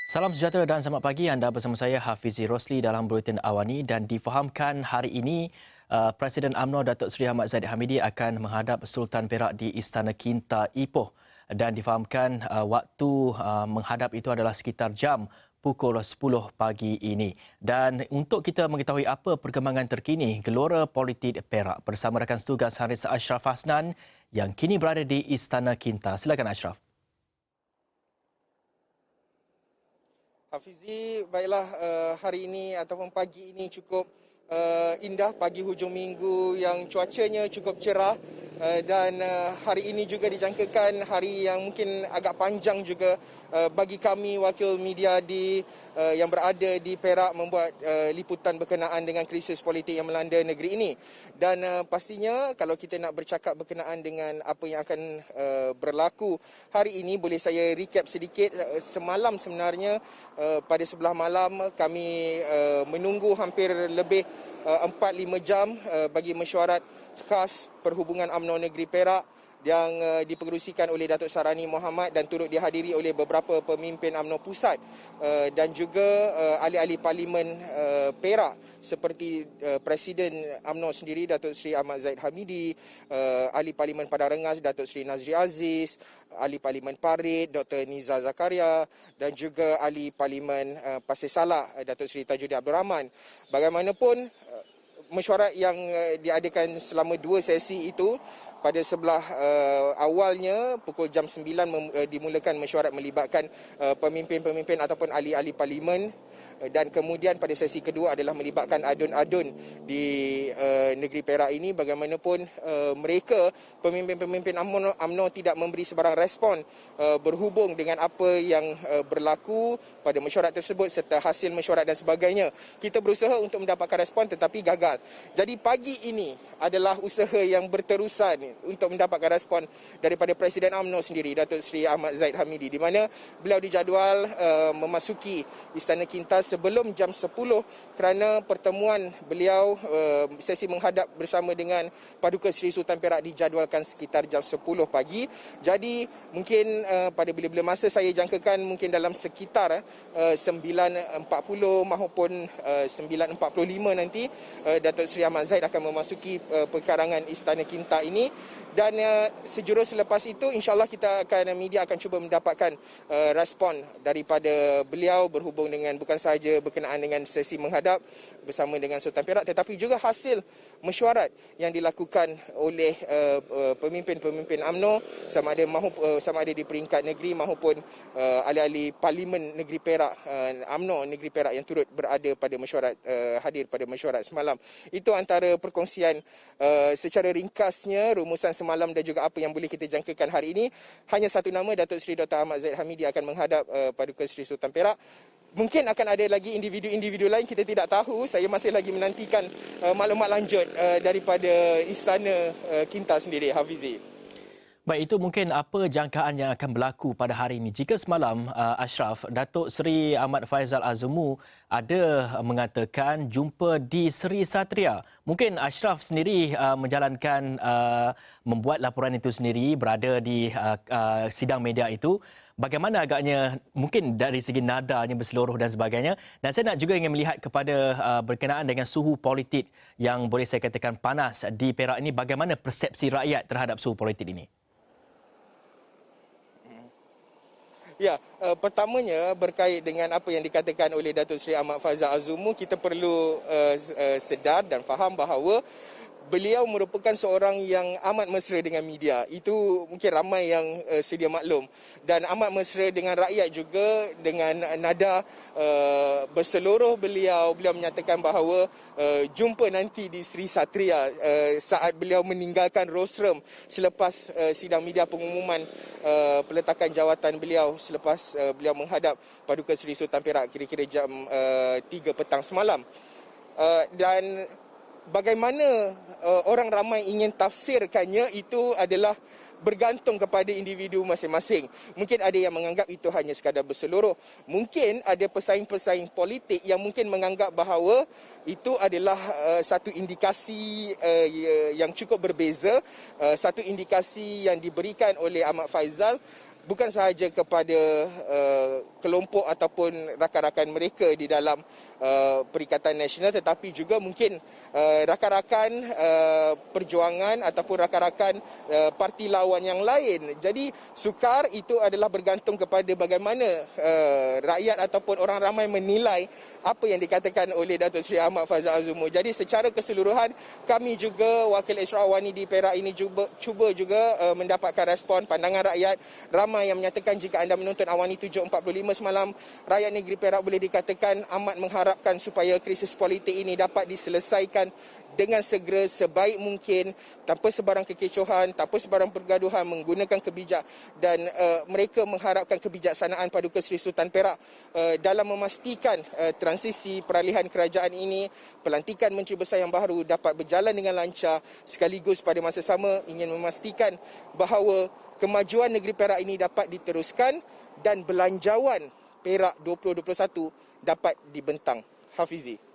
Salam sejahtera dan selamat pagi. Anda bersama saya Hafizi Rosli dalam Buletin Awani dan difahamkan hari ini Presiden UMNO Datuk Seri Ahmad Zahid Hamidi akan menghadap Sultan Perak di Istana Kinta Ipoh dan difahamkan waktu menghadap itu adalah sekitar jam pukul 10 pagi ini. Dan untuk kita mengetahui apa perkembangan terkini Gelora Politik Perak bersama rakan setugas Haris Ashraf Hasnan yang kini berada di Istana Kinta. Silakan Ashraf. Hafizi, baiklah hari ini ataupun pagi ini cukup indah, pagi hujung minggu yang cuacanya cukup cerah dan hari ini juga dijangkakan hari yang mungkin agak panjang juga bagi kami wakil media yang berada di Perak membuat liputan berkenaan dengan krisis politik yang melanda negeri ini. Dan pastinya kalau kita nak bercakap berkenaan dengan apa yang akan berlaku hari ini, boleh saya recap sedikit. Semalam sebenarnya pada sebelah malam kami menunggu hampir lebih 4-5 jam bagi mesyuarat khas Perhubungan UMNO Negeri Perak yang dipengerusikan oleh Datuk Sarani Mohamad dan turut dihadiri oleh beberapa pemimpin UMNO pusat dan juga ahli-ahli parlimen Perak seperti Presiden UMNO sendiri Datuk Seri Ahmad Zahid Hamidi, ahli parlimen Padang Rengas Datuk Seri Nazri Aziz, ahli parlimen Parit Dr. Niza Zakaria dan juga ahli parlimen Pasir Salak Datuk Seri Tajuddin Abdul Rahman. Bagaimanapun mesyuarat yang diadakan selama 2 sesi itu, pada sebelah awalnya pukul jam 9 dimulakan mesyuarat melibatkan pemimpin-pemimpin ataupun ahli-ahli parlimen dan kemudian pada sesi kedua adalah melibatkan adun-adun di negeri Perak ini. Bagaimanapun mereka pemimpin-pemimpin UMNO tidak memberi sebarang respon berhubung dengan apa yang berlaku pada mesyuarat tersebut serta hasil mesyuarat dan sebagainya. Kita berusaha untuk mendapatkan respon tetapi gagal. Jadi pagi ini adalah usaha yang berterusan untuk mendapatkan respon daripada Presiden UMNO sendiri Datuk Seri Ahmad Zahid Hamidi, di mana beliau dijadual memasuki Istana Kinta sebelum jam 10 kerana pertemuan beliau sesi menghadap bersama dengan Paduka Seri Sultan Perak dijadualkan sekitar jam 10 pagi. Jadi mungkin pada bila-bila masa saya jangkakan mungkin dalam sekitar 9.40 maupun 9.45 nanti Datuk Seri Ahmad Zahid akan memasuki perkarangan Istana Kinta ini. Dan sejurus selepas itu insyaAllah media akan cuba mendapatkan respon daripada beliau berhubung dengan bukan sahaja berkenaan dengan sesi menghadap bersama dengan Sultan Perak tetapi juga hasil mesyuarat yang dilakukan oleh pemimpin-pemimpin UMNO sama ada di peringkat negeri maupun ahli-ahli parlimen negeri Perak, UMNO negeri Perak yang turut berada pada mesyuarat, hadir pada mesyuarat semalam. Itu antara perkongsian secara ringkasnya rumusan semalam dan juga apa yang boleh kita jangkakan hari ini. Hanya satu nama, Datuk Seri Dr. Ahmad Zahid Hamidi akan menghadap Paduka Seri Sultan Perak. Mungkin akan ada lagi individu-individu lain, kita tidak tahu. Saya masih lagi menantikan maklumat lanjut daripada Istana Kinta sendiri, Hafizi. Baik, itu mungkin apa jangkaan yang akan berlaku pada hari ini. Jika semalam, Ashraf, Datuk Seri Ahmad Faizal Azumu ada mengatakan jumpa di Seri Satria. Mungkin Ashraf sendiri menjalankan, membuat laporan itu sendiri, berada di sidang media itu. Bagaimana agaknya mungkin dari segi nadanya berseluruh dan sebagainya. Dan saya nak juga ingin melihat kepada berkenaan dengan suhu politik yang boleh saya katakan panas di Perak ini. Bagaimana persepsi rakyat terhadap suhu politik ini? Ya, pertamanya berkait dengan apa yang dikatakan oleh Datuk Seri Ahmad Faizal Azumu, kita perlu sedar dan faham bahawa beliau merupakan seorang yang amat mesra dengan media. Itu mungkin ramai yang sedia maklum. Dan amat mesra dengan rakyat juga dengan nada berseluruh beliau menyatakan bahawa jumpa nanti di Seri Satria saat beliau meninggalkan rostrum selepas sidang media pengumuman peletakan jawatan beliau selepas beliau menghadap Paduka Seri Sultan Perak kira-kira jam 3 petang semalam. Dan bagaimana orang ramai ingin tafsirkannya itu adalah bergantung kepada individu masing-masing. Mungkin ada yang menganggap itu hanya sekadar berseluruh. Mungkin ada pesaing-pesaing politik yang mungkin menganggap bahawa itu adalah satu indikasi yang cukup berbeza, satu indikasi yang diberikan oleh Ahmad Faizal bukan sahaja kepada kelompok ataupun rakan-rakan mereka di dalam Perikatan Nasional, tetapi juga mungkin rakan-rakan perjuangan ataupun rakan-rakan parti lawan yang lain. Jadi sukar itu adalah bergantung kepada bagaimana rakyat ataupun orang ramai menilai apa yang dikatakan oleh Datuk Seri Ahmad Faizal Azumu. Jadi secara keseluruhan kami juga Wakil Ashraf Awani di Perak ini cuba juga mendapatkan respon pandangan rakyat. Ramai yang menyatakan jika anda menonton Awani 7.45 semalam, rakyat negeri Perak boleh dikatakan amat mengharapkan supaya krisis politik ini dapat diselesaikan dengan segera sebaik mungkin, tanpa sebarang kekecohan, tanpa sebarang pergaduhan, menggunakan kebijak, dan mereka mengharapkan kebijaksanaan Paduka Seri Sultan Perak dalam memastikan transisi peralihan kerajaan ini, pelantikan Menteri Besar yang baru dapat berjalan dengan lancar, sekaligus pada masa sama ingin memastikan bahawa kemajuan negeri Perak ini dapat diteruskan dan belanjawan Perak 2021 dapat dibentang. Hafizi.